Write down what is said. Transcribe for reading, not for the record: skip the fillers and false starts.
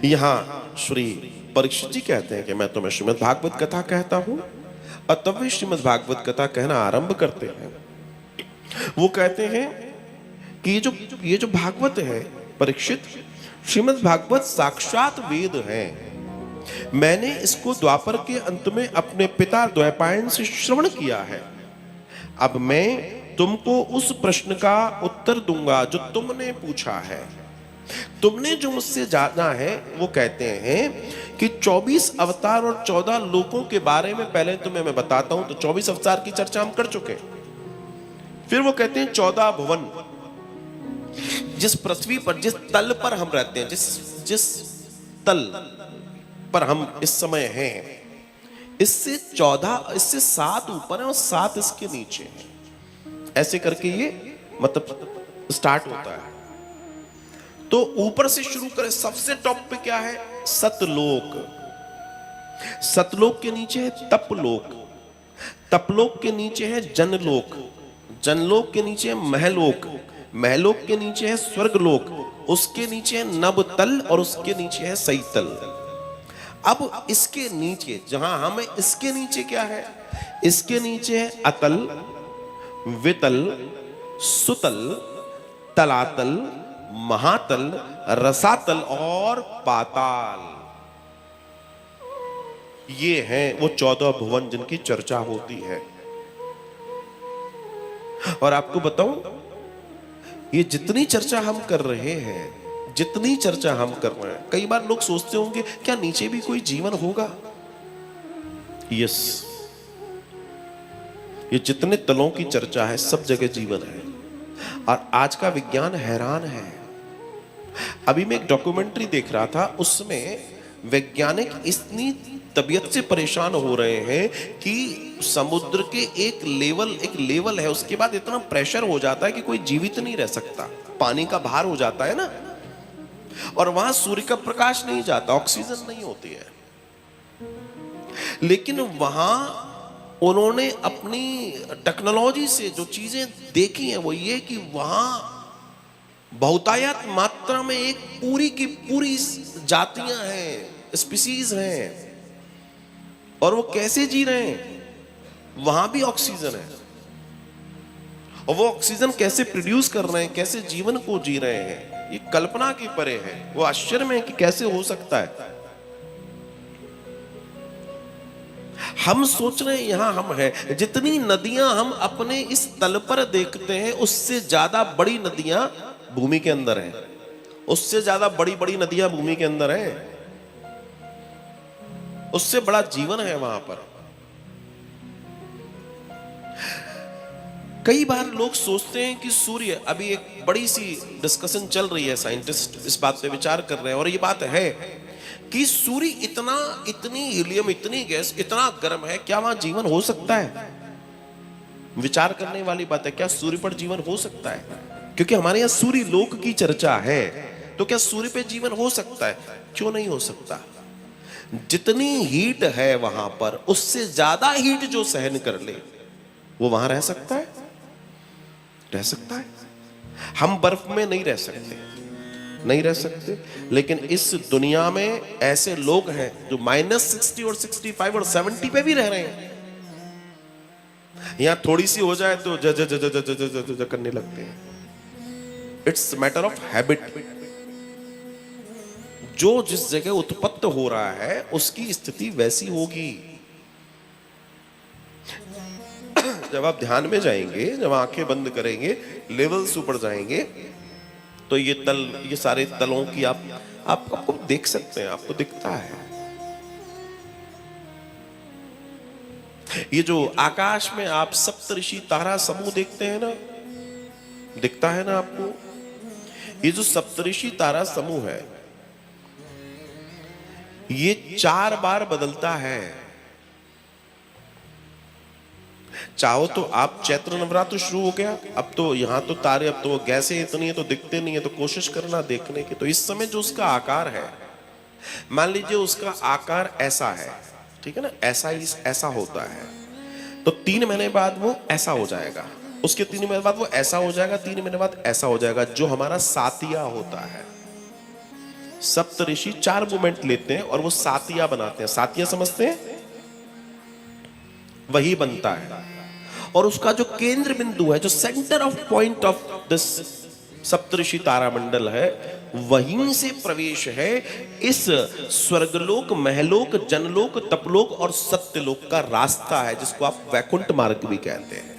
यहाँ श्री परीक्षित जी कहते हैं कि मैं तुम्हें श्रीमद् भागवत कथा कहता हूं, और तब वे श्रीमद् भागवत कथा कहना आरंभ करते हैं। वो कहते हैं कि ये जो भागवत है परीक्षित, श्रीमद् भागवत साक्षात वेद है। मैंने इसको द्वापर के अंत में अपने पिता द्वैपायन से श्रवण किया है। अब मैं तुमको उस प्रश्न का उत्तर दूंगा जो तुमने पूछा है। तुमने जो मुझसे जाना है, वो कहते हैं कि 24 अवतार और 14 लोकों के बारे में पहले तुम्हें मैं बताता हूं। तो 24 अवतार की चर्चा हम कर चुके हैं। फिर वो कहते हैं 14 भुवन, जिस पृथ्वी पर, जिस तल पर हम रहते हैं, जिस तल पर हम इस समय हैं, इससे 7 ऊपर है और 7 इसके नीचे है। ऐसे करके ये मतलब स्टार्ट होता है। तो ऊपर से शुरू करें, सबसे टॉप पे क्या है? सतलोक। सतलोक के नीचे है तपलोक। तपलोक के नीचे है जनलोक। जनलोक के नीचे है महलोक। महलोक के नीचे है स्वर्गलोक। उसके नीचे है नवतल और उसके नीचे है सईतल। अब इसके नीचे जहां हम, इसके नीचे क्या है? इसके नीचे है अतल, वितल, सुतल, तलातल, महातल, रसातल और पाताल। ये हैं वो 14 भुवन जिनकी चर्चा होती है। और आपको बताऊं, ये जितनी चर्चा हम कर रहे हैं, जितनी चर्चा हम कर रहे हैं, कई बार लोग सोचते होंगे क्या नीचे भी कोई जीवन होगा? यस, ये जितने तलों की चर्चा है, सब जगह जीवन है। और आज का विज्ञान हैरान है। अभी मैं एक डॉक्यूमेंट्री देख रहा था, उसमें वैज्ञानिक इतनी तबीयत से परेशान हो रहे हैं कि समुद्र के एक लेवल है, उसके बाद इतना प्रेशर हो जाता है कि कोई जीवित नहीं रह सकता। पानी का भार हो जाता है ना, और वहां सूर्य का प्रकाश नहीं जाता, ऑक्सीजन नहीं होती है। लेकिन वहां उन्होंने अपनी टेक्नोलॉजी से जो चीजें देखी हैं वो ये कि वहां बहुतायत मात्रा में एक पूरी की पूरी जातियां हैं, स्पीसीज हैं, और वो कैसे जी रहे हैं? वहां भी ऑक्सीजन है, और वो ऑक्सीजन कैसे प्रोड्यूस कर रहे हैं, कैसे जीवन को जी रहे हैं, ये कल्पना के परे है। वो आश्चर्य में है कि कैसे हो सकता है। हम सोच रहे हैं यहां हम हैं। जितनी नदियां हम अपने इस तल पर देखते हैं, उससे ज्यादा बड़ी नदियां भूमि के अंदर हैं। उससे ज्यादा बड़ी बड़ी नदियां भूमि के अंदर हैं। उससे बड़ा जीवन है वहां पर। कई बार लोग सोचते हैं कि सूर्य, अभी एक बड़ी सी डिस्कशन चल रही है, साइंटिस्ट इस बात पे विचार कर रहे हैं, और ये बात है कि सूर्य इतनी हीलियम, इतनी गैस, इतना गर्म है, क्या वहां जीवन हो सकता है? विचार करने वाली बात है। क्या सूर्य पर जीवन हो सकता है? क्योंकि हमारे यहां सूर्य लोक की चर्चा है, तो क्या सूर्य पे जीवन हो सकता है? क्यों नहीं हो सकता? जितनी हीट है वहां पर, उससे ज्यादा हीट जो सहन कर ले, वो वहां रह सकता है? रह सकता है। हम बर्फ में नहीं रह सकते, नहीं रह सकते, लेकिन इस दुनिया में ऐसे लोग हैं जो -60 और 65 और 70 पे भी रह रहे हैं। यहां थोड़ी सी हो जाए तो ज ज ज ज ज ज ज ज करने लगते हैं। It's matter of habit. जो जिस जगह उत्पत्त हो रहा है, उसकी स्थिति वैसी होगी। जब आप ध्यान में जाएंगे, जब आंखें बंद करेंगे, लेवल्स ऊपर जाएंगे, तो ये सारे तलों की आपको देख सकते हैं, आपको दिखता है। ये जो आकाश में आप सप्तऋषि तारा समूह देखते हैं ना, दिखता है ना आपको? ये जो सप्तऋषि तारा समूह है, ये 4 बार बदलता है। चाहो तो आप, चैत्र नवरात्र शुरू हो गया, अब तो यहां तो तारे, अब तो गैसें इतनी है तो दिखते नहीं है, तो कोशिश करना देखने की। तो इस समय जो उसका आकार है, मान लीजिए उसका आकार ऐसा है, ठीक है ना, ऐसा होता है, तो 3 महीने बाद वो ऐसा हो जाएगा, उसके 3 महीने बाद वो ऐसा हो जाएगा, 3 महीने बाद ऐसा हो जाएगा, जो हमारा सातिया होता है। सप्तऋषि 4 मूवमेंट लेते हैं और वो सातिया बनाते हैं। सातिया समझते हैं? वही बनता है और उसका जो केंद्र बिंदु है, जो centre of point of this Saptarishi तारामंडल है, वहीं से प्रवेश है इस स्वर्गलोक, महलोक, जनलोक, तपलोक और सत्यलोक का रास्ता है, जिसको आप वैकुंठ मार्ग भी कहते हैं।